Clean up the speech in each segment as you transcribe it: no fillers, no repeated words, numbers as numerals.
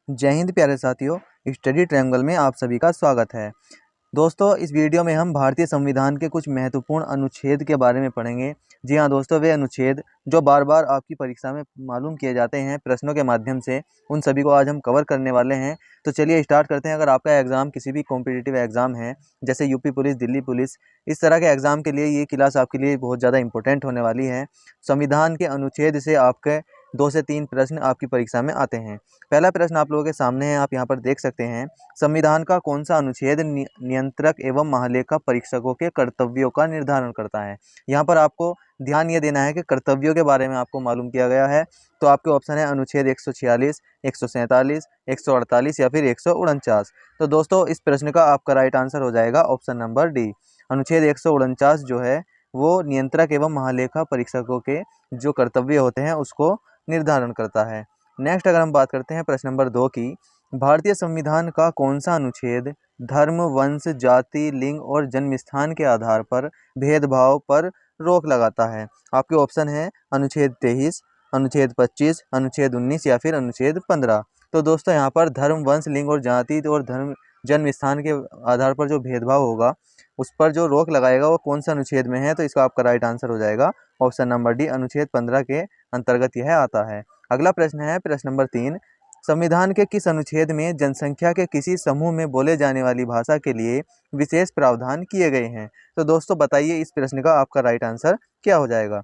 जय हिंद प्यारे साथियों, स्टडी ट्रायंगल में आप सभी का स्वागत है। दोस्तों, इस वीडियो में हम भारतीय संविधान के कुछ महत्वपूर्ण अनुच्छेद के बारे में पढ़ेंगे। जी हाँ दोस्तों, वे अनुच्छेद जो बार बार आपकी परीक्षा में मालूम किए जाते हैं प्रश्नों के माध्यम से, उन सभी को आज हम कवर करने वाले हैं। तो चलिए स्टार्ट करते हैं। अगर आपका एग्ज़ाम किसी भी कॉम्पिटिटिव एग्ज़ाम है, जैसे यूपी पुलिस, दिल्ली पुलिस, इस तरह के एग्ज़ाम के लिए ये क्लास आपके लिए बहुत ज़्यादा इंपॉर्टेंट होने वाली है। संविधान के अनुच्छेद से आपके 2 से 3 प्रश्न आपकी परीक्षा में आते हैं। पहला प्रश्न आप लोगों के सामने है, आप यहाँ पर देख सकते हैं। संविधान का कौन सा अनुच्छेद नियंत्रक एवं महालेखा परीक्षकों के कर्तव्यों का निर्धारण करता है? यहाँ पर आपको ध्यान ये देना है कि कर्तव्यों के बारे में आपको मालूम किया गया है। तो आपके ऑप्शन है अनुच्छेद 146, 147, 148 या फिर 149। तो दोस्तों, इस प्रश्न का आपका राइट आंसर हो जाएगा ऑप्शन नंबर डी। अनुच्छेद 149 जो है वो नियंत्रक एवं महालेखा परीक्षकों के जो कर्तव्य होते हैं उसको निर्धारण करता है। नेक्स्ट अगर हम बात करते हैं प्रश्न नंबर 2 की, भारतीय संविधान का कौन सा अनुच्छेद धर्म, वंश, जाति, लिंग और जन्म स्थान के आधार पर भेदभाव पर रोक लगाता है? आपके ऑप्शन है अनुच्छेद 23, अनुच्छेद 25, अनुच्छेद 19 या फिर अनुच्छेद 15। तो दोस्तों, यहाँ पर धर्म, वंश, लिंग और जाति और धर्म जन्म स्थान के आधार पर जो भेदभाव होगा उस पर जो रोक लगाएगा वो कौन सा अनुच्छेद में है? तो इसका आपका राइट आंसर हो जाएगा ऑप्शन नंबर डी, अनुच्छेद 15 के अंतर्गत यह आता है। अगला प्रश्न है प्रश्न नंबर 3, संविधान के किस अनुच्छेद में जनसंख्या के किसी समूह में बोले जाने वाली भाषा के लिए विशेष प्रावधान किए गए हैं? तो दोस्तों बताइए, इस प्रश्न का आपका राइट आंसर क्या हो जाएगा?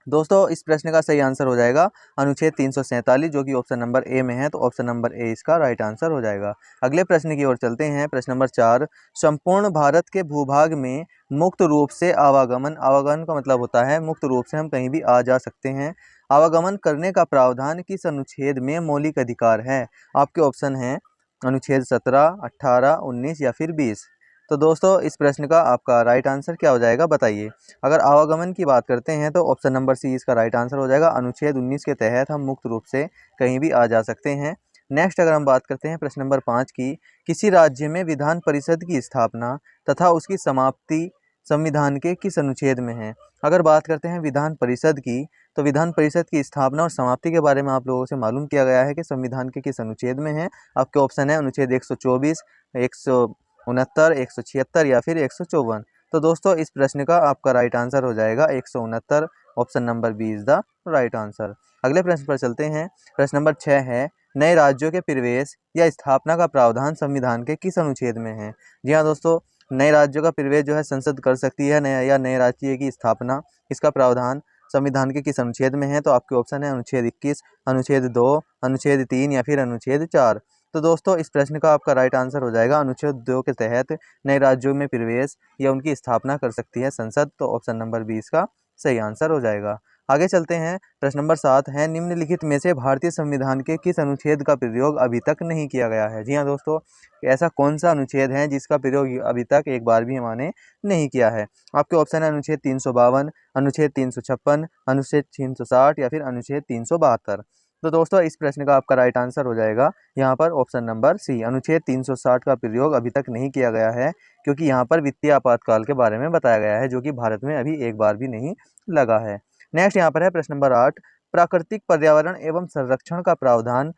दोस्तों, इस प्रश्न का सही आंसर हो जाएगा अनुच्छेद 347, जो कि ऑप्शन नंबर ए में है। तो ऑप्शन नंबर ए इसका राइट आंसर हो जाएगा। अगले प्रश्न की ओर चलते हैं। प्रश्न नंबर 4, संपूर्ण भारत के भूभाग में मुक्त रूप से आवागमन, आवागमन का मतलब होता है मुक्त रूप से हम कहीं भी आ जा सकते हैं, आवागमन करने का प्रावधान किस अनुच्छेद में मौलिक अधिकार है? आपके ऑप्शन हैं अनुच्छेद 17, 18, 19 या फिर 20। तो दोस्तों, इस प्रश्न का आपका राइट आंसर क्या हो जाएगा बताइए। अगर आवागमन की बात करते हैं तो ऑप्शन नंबर सी इसका राइट आंसर हो जाएगा। अनुच्छेद 19 के तहत हम मुक्त रूप से कहीं भी आ जा सकते हैं। नेक्स्ट अगर हम बात करते हैं प्रश्न नंबर 5 की, किसी राज्य में विधान परिषद की स्थापना तथा उसकी समाप्ति संविधान के किस अनुच्छेद में है? अगर बात करते हैं विधान परिषद की, तो विधान परिषद की स्थापना और समाप्ति के बारे में आप लोगों से मालूम किया गया है कि संविधान के किस अनुच्छेद में है। आपके ऑप्शन है अनुच्छेद 124, 169, 176 या फिर 154। तो दोस्तों, इस प्रश्न का आपका राइट आंसर हो जाएगा 169, option number B is the right answer. अगले प्रश्न पर चलते हैं। प्रश्न नंबर 6 है, नए राज्यों के प्रवेश या स्थापना का प्रावधान संविधान के किस अनुच्छेद में है? जी हाँ दोस्तों, नए राज्यों का प्रवेश जो है संसद कर सकती है, नया या नए राज्य की स्थापना, इसका प्रावधान संविधान के किस अनुच्छेद में है? तो आपके ऑप्शन है अनुच्छेद 21, अनुच्छेद 2, अनुच्छेद 3 या फिर अनुच्छेद 4। तो दोस्तों, इस प्रश्न का आपका राइट आंसर हो जाएगा अनुच्छेद 2 के तहत नए राज्यों में प्रवेश या उनकी स्थापना कर सकती है संसद। तो ऑप्शन नंबर 20 का सही आंसर हो जाएगा। आगे चलते हैं। प्रश्न नंबर 7 है, निम्नलिखित में से भारतीय संविधान के किस अनुच्छेद का प्रयोग अभी तक नहीं किया गया है? जी हाँ दोस्तों, ऐसा कौन सा अनुच्छेद है जिसका प्रयोग अभी तक एक बार भी हमने नहीं किया है? आपके ऑप्शन है अनुच्छेद 352, अनुच्छेद 356, अनुच्छेद 360 या फिर अनुच्छेद 372। तो दोस्तों, इस प्रश्न का आपका राइट आंसर हो जाएगा यहाँ पर ऑप्शन नंबर सी, अनुच्छेद 360 का प्रयोग अभी तक नहीं किया गया है, क्योंकि यहाँ पर वित्तीय आपातकाल के बारे में बताया गया है, जो कि भारत में अभी एक बार भी नहीं लगा है। नेक्स्ट यहाँ पर है प्रश्न नंबर 8, प्राकृतिक पर्यावरण एवं संरक्षण का प्रावधान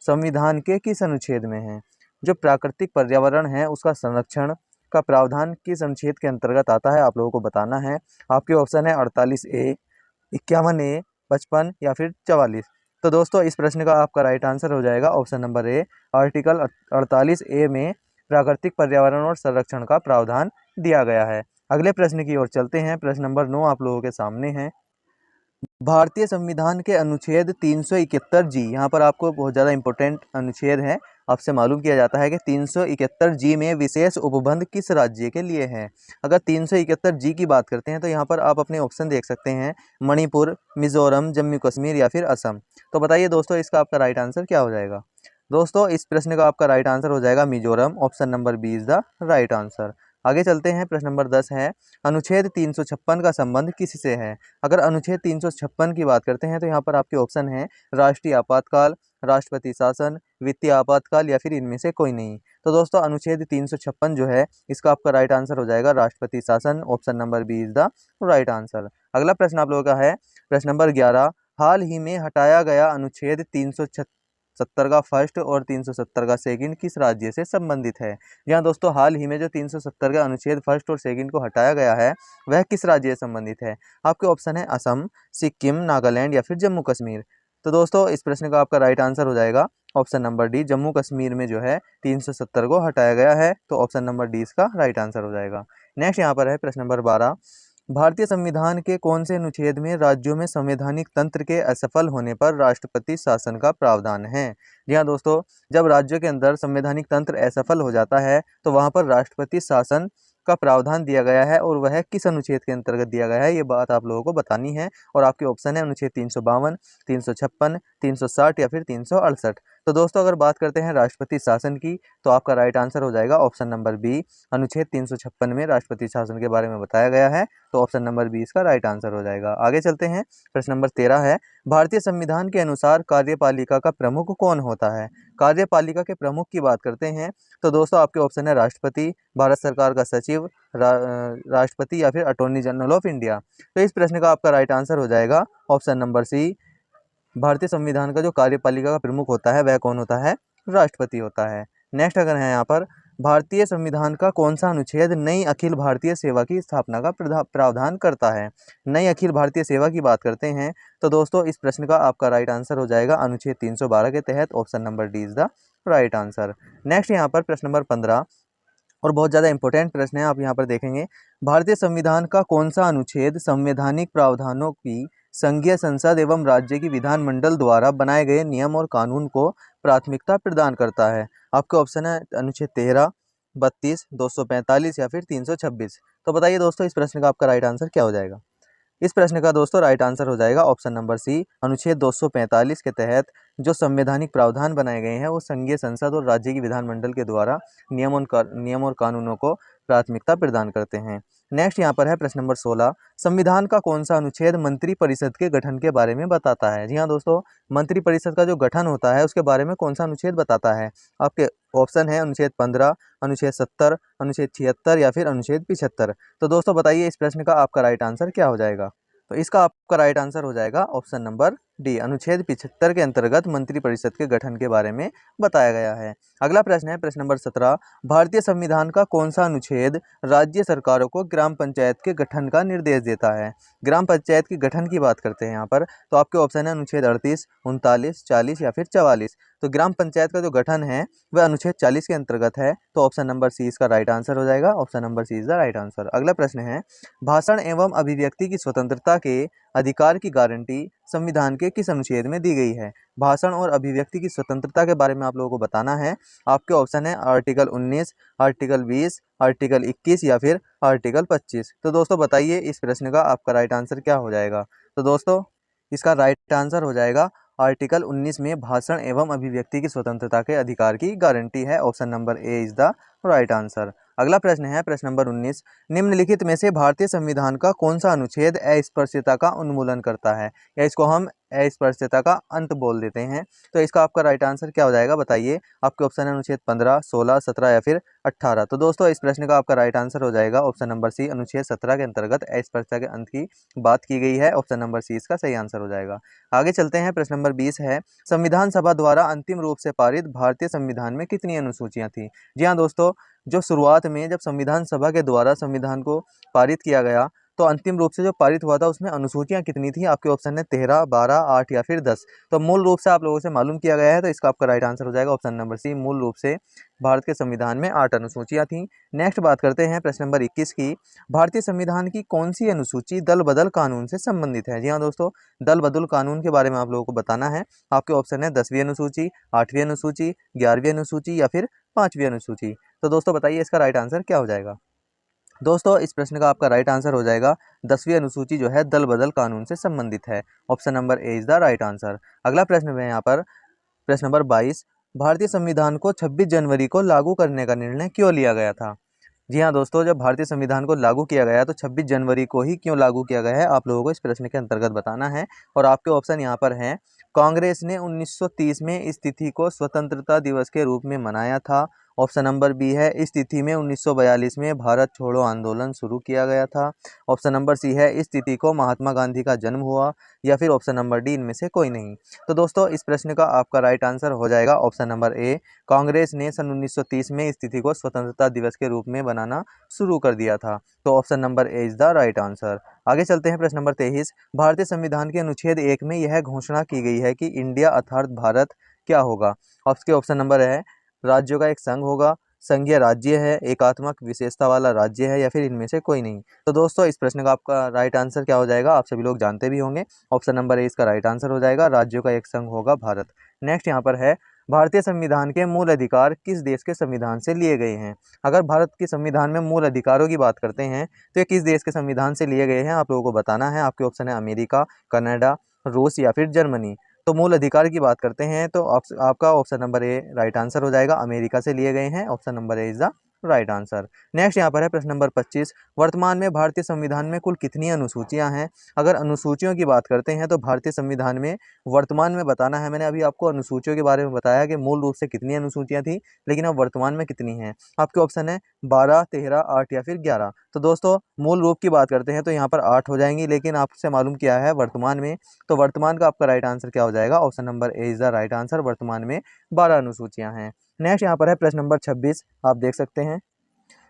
संविधान के किस अनुच्छेद में है? जो प्राकृतिक पर्यावरण है उसका संरक्षण का प्रावधान किस अनुच्छेद के अंतर्गत आता है, आप लोगों को बताना है। आपके ऑप्शन है 48A, 51A, 55 या फिर 44। तो दोस्तों, इस प्रश्न का आपका राइट आंसर हो जाएगा option number A, article 48A में प्राकृतिक पर्यावरण और संरक्षण का प्रावधान दिया गया है। अगले प्रश्न की ओर चलते हैं। प्रश्न नंबर 9 आप लोगों के सामने है। भारतीय संविधान के अनुच्छेद 371 जी, यहाँ पर आपको बहुत ज़्यादा इंपॉर्टेंट अनुच्छेद है, आपसे मालूम किया जाता है कि 371 जी में विशेष उपबंध किस राज्य के लिए है? अगर 371 जी की बात करते हैं तो यहाँ पर आप अपने ऑप्शन देख सकते हैं, मणिपुर, मिजोरम, जम्मू कश्मीर या फिर असम। तो बताइए दोस्तों, इसका आपका राइट आंसर क्या हो जाएगा? दोस्तों, इस प्रश्न का आपका राइट आंसर हो जाएगा Mizoram, option number B is the right answer. आगे चलते हैं। प्रश्न नंबर 10 है, अनुच्छेद 356 का संबंध किससे है? अगर अनुच्छेद 356 की बात करते हैं तो यहाँ पर आपके ऑप्शन है राष्ट्रीय आपातकाल, राष्ट्रपति शासन, वित्तीय आपातकाल या फिर इनमें से कोई नहीं। तो दोस्तों, अनुच्छेद 356 जो है इसका आपका राइट आंसर हो जाएगा राष्ट्रपति शासन, option number B is the right answer. अगला प्रश्न आप लोगों का है प्रश्न नंबर 11, हाल ही में हटाया गया अनुच्छेद 370 का फर्स्ट और 370 का सेकंड किस राज्य से संबंधित है? जी हाँ दोस्तों, हाल ही में जो 370 का अनुच्छेद फर्स्ट और सेकंड को हटाया गया है वह किस राज्य से संबंधित है? आपके ऑप्शन है असम, सिक्किम, नागालैंड या फिर जम्मू कश्मीर। तो दोस्तों इस प्रश्न का आपका राइट आंसर हो जाएगा option number D, Jammu Kashmir में जो है 370 को हटाया गया है, तो ऑप्शन नंबर डी इसका राइट आंसर हो जाएगा। नेक्स्ट यहाँ पर है प्रश्न नंबर 12, भारतीय संविधान के कौन से अनुच्छेद में राज्यों में संवैधानिक तंत्र के असफल होने पर राष्ट्रपति शासन का प्रावधान है? जी हाँ दोस्तों, जब राज्यों के अंदर संवैधानिक तंत्र असफल हो जाता है तो वहां पर राष्ट्रपति शासन का प्रावधान दिया गया है, और वह किस अनुच्छेद के अंतर्गत दिया गया है ये बात आप लोगों को बतानी है। और आपके ऑप्शन है अनुच्छेद 352, 356, 360 या फिर 368। तो दोस्तों अगर बात करते हैं राष्ट्रपति शासन की, तो आपका राइट आंसर हो जाएगा ऑप्शन नंबर बी, अनुच्छेद 356 में राष्ट्रपति शासन के बारे में बताया गया है, तो ऑप्शन नंबर बी इसका राइट आंसर हो जाएगा। आगे चलते हैं, प्रश्न नंबर 13 है, भारतीय संविधान के अनुसार कार्यपालिका का प्रमुख कौन होता है? कार्यपालिका के प्रमुख की बात करते हैं तो दोस्तों आपके ऑप्शन है राष्ट्रपति, भारत सरकार का सचिव, राष्ट्रपति या फिर अटॉर्नी जनरल ऑफ इंडिया। तो इस प्रश्न का आपका राइट आंसर हो जाएगा ऑप्शन नंबर सी, भारतीय संविधान का जो कार्यपालिका का प्रमुख होता है वह कौन होता है? राष्ट्रपति होता है। नेक्स्ट अगर है यहाँ पर, भारतीय संविधान का कौन सा अनुच्छेद नई अखिल भारतीय सेवा की स्थापना का प्रावधान करता है? नई अखिल भारतीय सेवा की बात करते हैं तो दोस्तों इस प्रश्न का आपका राइट आंसर हो जाएगा अनुच्छेद 312 के तहत, option number D is the right answer. Next यहाँ पर प्रश्न नंबर 15, और बहुत ज़्यादा इंपॉर्टेंट प्रश्न है, आप यहाँ पर देखेंगे, भारतीय संविधान का कौन सा अनुच्छेद संवैधानिक प्रावधानों की संघीय संसद एवं राज्य की विधानमंडल द्वारा बनाए गए नियम और कानून को प्राथमिकता प्रदान करता है? आपके ऑप्शन है अनुच्छेद 13, 32, 245 या फिर 326। तो बताइए दोस्तों इस प्रश्न का आपका राइट आंसर क्या हो जाएगा? इस प्रश्न का दोस्तों राइट आंसर हो जाएगा ऑप्शन नंबर सी, अनुच्छेद 245 के तहत जो संवैधानिक प्रावधान बनाए गए हैं वो संघीय संसद और राज्य की विधानमंडल के द्वारा नियम और कानूनों को प्राथमिकता प्रदान करते हैं। नेक्स्ट यहाँ पर है प्रश्न नंबर 16, संविधान का कौन सा अनुच्छेद मंत्री परिषद के गठन के बारे में बताता है? जी हाँ दोस्तों, मंत्री परिषद का जो गठन होता है उसके बारे में कौन सा अनुच्छेद बताता है? आपके ऑप्शन है अनुच्छेद 15, अनुच्छेद 70, अनुच्छेद 76 या फिर अनुच्छेद 75। तो दोस्तों बताइए इस प्रश्न का आपका राइट आंसर क्या हो जाएगा? तो इसका आपका राइट आंसर हो जाएगा ऑप्शन नंबर डी, अनुच्छेद 75 के अंतर्गत मंत्रिपरिषद के गठन के बारे में बताया गया है। अगला प्रश्न है प्रश्न नंबर 17, भारतीय संविधान का कौन सा अनुच्छेद राज्य सरकारों को ग्राम पंचायत के गठन का निर्देश देता है? ग्राम पंचायत के गठन की बात करते हैं यहाँ पर, तो आपके ऑप्शन है अनुच्छेद 38, 39, 40 या फिर 44। तो ग्राम पंचायत का जो गठन है वह अनुच्छेद 40 के अंतर्गत है, तो ऑप्शन नंबर सी इसका राइट आंसर हो जाएगा, option number C is the right answer. अगला प्रश्न है, भाषण एवं अभिव्यक्ति की स्वतंत्रता के अधिकार की गारंटी संविधान के किस अनुच्छेद में दी गई है? भाषण और अभिव्यक्ति की स्वतंत्रता के बारे में आप लोगों को बताना है। आपके ऑप्शन है आर्टिकल 19, आर्टिकल 20, आर्टिकल 21 या फिर आर्टिकल 25। तो दोस्तों बताइए इस प्रश्न का आपका राइट आंसर क्या हो जाएगा? तो दोस्तों इसका राइट आंसर हो जाएगा आर्टिकल 19 में भाषण एवं अभिव्यक्ति की स्वतंत्रता के अधिकार की गारंटी है, option number A is the right answer. अगला प्रश्न है प्रश्न नंबर 19, निम्नलिखित में से भारतीय संविधान का कौन सा अनुच्छेद अस्पृश्यता का उन्मूलन करता है? या इसको हम अस्पृश्यता का अंत बोल देते हैं। तो इसका आपका राइट आंसर क्या हो जाएगा बताइए? आपके ऑप्शन है अनुच्छेद 15, 16, 17 या फिर 18। तो दोस्तों इस प्रश्न का आपका राइट आंसर हो जाएगा ऑप्शन नंबर सी, अनुच्छेद 17 के अंतर्गत अस्पृश्यता के अंत की बात की गई है, ऑप्शन नंबर सी इसका सही आंसर हो जाएगा। आगे चलते हैं, प्रश्न नंबर 20 है, संविधान सभा द्वारा अंतिम रूप से पारित भारतीय संविधान में कितनी अनुसूचियां थी? जी हाँ दोस्तों, जो शुरुआत में जब संविधान सभा के द्वारा संविधान को पारित किया गया तो अंतिम रूप से जो पारित हुआ था उसमें अनुसूचियां कितनी थी? आपके ऑप्शन है 13, 12, 8 या फिर 10। तो मूल रूप से आप लोगों से मालूम किया गया है, तो इसका आपका राइट आंसर हो जाएगा ऑप्शन नंबर सी, मूल रूप से भारत के संविधान में 8 अनुसूचियां थी। नेक्स्ट बात करते हैं प्रश्न नंबर 21 की, भारतीय संविधान की कौन सी अनुसूची दल बदल कानून से संबंधित है? जी हाँ दोस्तों, दल बदल कानून के बारे में आप लोगों को बताना है। आपके ऑप्शन है 10वीं अनुसूची, 8वीं अनुसूची, 11वीं अनुसूची या फिर 5वीं अनुसूची। तो दोस्तों बताइए इसका राइट आंसर क्या हो जाएगा? दोस्तों इस प्रश्न का आपका राइट आंसर हो जाएगा 10वीं अनुसूची जो है दल बदल कानून से संबंधित है, option number A is the right answer. अगला प्रश्न है यहाँ पर प्रश्न नंबर 22, भारतीय संविधान को 26 जनवरी को लागू करने का निर्णय क्यों लिया गया था? जी हाँ दोस्तों, जब भारतीय संविधान को लागू किया गया तो 26 जनवरी को ही क्यों लागू किया गया है आप लोगों को इस प्रश्न के अंतर्गत बताना है। और आपके ऑप्शन यहाँ पर हैं, कांग्रेस ने 1930 में इस तिथि को स्वतंत्रता दिवस के रूप में मनाया था ऑप्शन नंबर बी है इस तिथि में 1942 में भारत छोड़ो आंदोलन शुरू किया गया था। ऑप्शन नंबर सी है इस तिथि को महात्मा गांधी का जन्म हुआ। या फिर ऑप्शन नंबर डी इनमें से कोई नहीं। तो दोस्तों इस प्रश्न का आपका राइट आंसर हो जाएगा ऑप्शन नंबर ए। कांग्रेस ने सन 1930 में इस तिथि को स्वतंत्रता दिवस के रूप में बनाना शुरू कर दिया था। तो option number A is the right answer. आगे चलते हैं प्रश्न नंबर 23। भारतीय संविधान के अनुच्छेद 1 में यह घोषणा की गई है कि इंडिया अर्थात भारत क्या होगा। आपके ऑप्शन नंबर है राज्यों का एक संघ होगा, संघीय राज्य है, एकात्मक विशेषता वाला राज्य है, या फिर इनमें से कोई नहीं। तो दोस्तों इस प्रश्न का आपका राइट आंसर क्या हो जाएगा, आप सभी लोग जानते भी होंगे। ऑप्शन नंबर ए इसका राइट आंसर हो जाएगा, राज्यों का एक संघ होगा भारत। नेक्स्ट यहाँ पर है भारतीय संविधान के मूल अधिकार किस देश के संविधान से लिए गए हैं। अगर भारत के संविधान में मूल अधिकारों की बात करते हैं तो ये किस देश के संविधान से लिए गए हैं आप लोगों को बताना है। आपके ऑप्शन है अमेरिका, कनाडा, रूस या फिर जर्मनी। तो मूल अधिकार की बात करते हैं तो आपका option number A right answer हो जाएगा, अमेरिका से लिए गए हैं। Option number A is the right answer. Next यहाँ पर है प्रश्न नंबर 25। वर्तमान में भारतीय संविधान में कुल कितनी अनुसूचियां हैं। अगर अनुसूचियों की बात करते हैं तो भारतीय संविधान में वर्तमान में बताना है। मैंने अभी आपको अनुसूचियों के बारे में बताया कि मूल रूप से कितनी अनुसूचियां थी, लेकिन अब वर्तमान में कितनी हैं। आपके ऑप्शन है 12, 13, 8 या फिर 11। तो दोस्तों मूल रूप की बात करते हैं तो यहाँ पर 8 हो जाएंगी, लेकिन आपसे मालूम किया है वर्तमान में, तो वर्तमान का आपका राइट आंसर क्या हो जाएगा, option number A is the right answer. वर्तमान में 12 अनुसूचियां हैं। नेक्स्ट यहाँ पर है प्रश्न नंबर 26, आप देख सकते हैं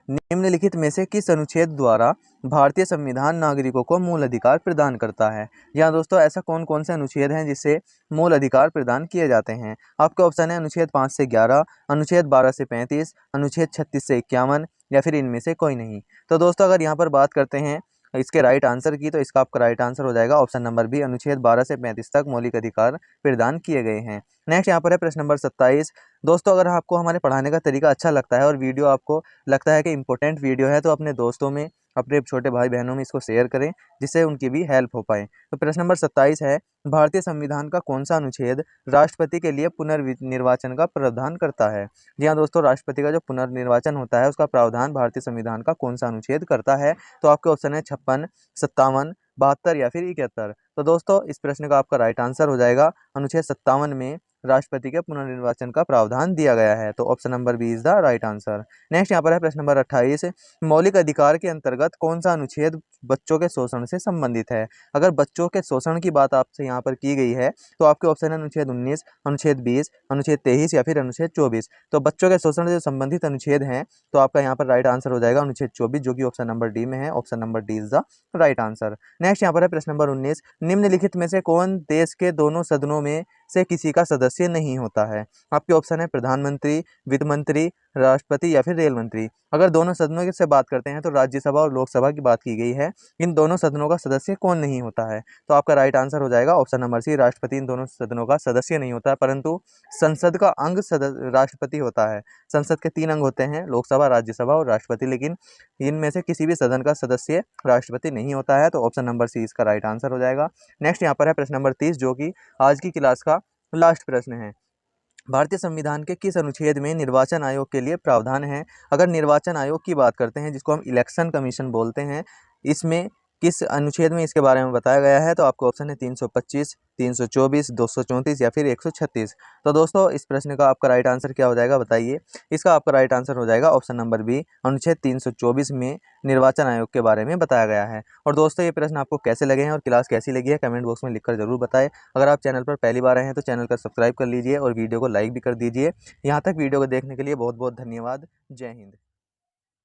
निम्नलिखित में से किस अनुच्छेद द्वारा भारतीय संविधान नागरिकों को मूल अधिकार प्रदान करता है। यहाँ दोस्तों ऐसा कौन कौन से अनुच्छेद हैं जिससे मूल अधिकार प्रदान किए जाते हैं। आपके ऑप्शन है अनुच्छेद 5 से 11, अनुच्छेद 12 से 35, अनुच्छेद 36 से 51 या फिर इनमें से कोई नहीं। तो दोस्तों अगर यहाँ पर बात करते हैं इसके राइट आंसर की, तो इसका आपका राइट आंसर हो जाएगा ऑप्शन नंबर बी, अनुच्छेद 12 से 35 तक मौलिक अधिकार प्रदान किए गए हैं। नेक्स्ट यहाँ पर है प्रश्न नंबर 27। दोस्तों अगर आपको हमारे पढ़ाने का तरीका अच्छा लगता है और वीडियो आपको लगता है कि इंपॉर्टेंट वीडियो है, तो अपने दोस्तों में, अपने छोटे भाई बहनों में इसको शेयर करें जिससे उनकी भी हेल्प हो पाए। तो प्रश्न नंबर 27 है भारतीय संविधान का कौन सा अनुच्छेद राष्ट्रपति के लिए पुनर्निर्वाचन का प्रावधान करता है। जी हाँ दोस्तों, राष्ट्रपति का जो पुनर्निर्वाचन होता है उसका प्रावधान भारतीय संविधान का कौन सा अनुच्छेद करता है। तो आपके ऑप्शन है 56, 57, 72 या फिर 71। तो दोस्तों इस प्रश्न का आपका राइट आंसर हो जाएगा अनुच्छेद 57 में राष्ट्रपति के पुनर्निर्वाचन का प्रावधान दिया गया है। तो option number B is the right answer. Next यहाँ पर है प्रश्न नंबर 28। मौलिक अधिकार के अंतर्गत कौन सा अनुच्छेद बच्चों के शोषण से संबंधित है। अगर बच्चों के शोषण की बात आपसे यहाँ पर की गई है तो आपके ऑप्शन है अनुच्छेद 19, अनुच्छेद 20, अनुच्छेद 23 या फिर अनुच्छेद 24। तो बच्चों के शोषण से संबंधित अनुच्छेद हैं, तो आपका यहाँ पर राइट आंसर हो जाएगा अनुच्छेद 24, जो कि ऑप्शन नंबर डी में है। Option number D is the right answer. Next यहाँ पर है प्रश्न नंबर 19। निम्नलिखित में से कौन देश के दोनों सदनों में से किसी का सदस्य नहीं होता है। आपके ऑप्शन है प्रधानमंत्री, वित्त मंत्री, राष्ट्रपति या फिर रेल मंत्री। अगर दोनों सदनों से बात करते हैं तो राज्यसभा और लोकसभा की बात की गई है। इन दोनों सदनों का सदस्य कौन नहीं होता है। तो आपका राइट आंसर हो जाएगा ऑप्शन नंबर सी, राष्ट्रपति इन दोनों सदनों का सदस्य नहीं होता है, परंतु संसद का अंग राष्ट्रपति होता है। संसद के 3 अंग होते हैं, लोकसभा, राज्यसभा और राष्ट्रपति, लेकिन इनमें से किसी भी सदन का सदस्य राष्ट्रपति नहीं होता है। तो ऑप्शन नंबर सी इसका राइट आंसर हो जाएगा। नेक्स्ट यहाँ पर है प्रश्न नंबर 30, जो कि आज की क्लास का लास्ट प्रश्न है। भारतीय संविधान के किस अनुच्छेद में निर्वाचन आयोग के लिए प्रावधान है। अगर निर्वाचन आयोग की बात करते हैं, जिसको हम इलेक्शन कमीशन बोलते हैं, इसमें किस अनुच्छेद में इसके बारे में बताया गया है। तो आपको ऑप्शन है 325, 324, 234 या फिर 136। तो दोस्तों इस प्रश्न का आपका राइट आंसर क्या हो जाएगा बताइए। इसका आपका राइट आंसर हो जाएगा ऑप्शन नंबर बी, अनुच्छेद 324 में निर्वाचन आयोग के बारे में बताया गया है। और दोस्तों ये प्रश्न आपको कैसे लगे हैं और क्लास कैसी लगी है कमेंट बॉक्स में लिखकर जरूर बताएं। अगर आप चैनल पर पहली बार आए हैं तो चैनल का सब्सक्राइब कर लीजिए और वीडियो को लाइक भी कर दीजिए। यहाँ तक वीडियो को देखने के लिए बहुत बहुत धन्यवाद। जय हिंद।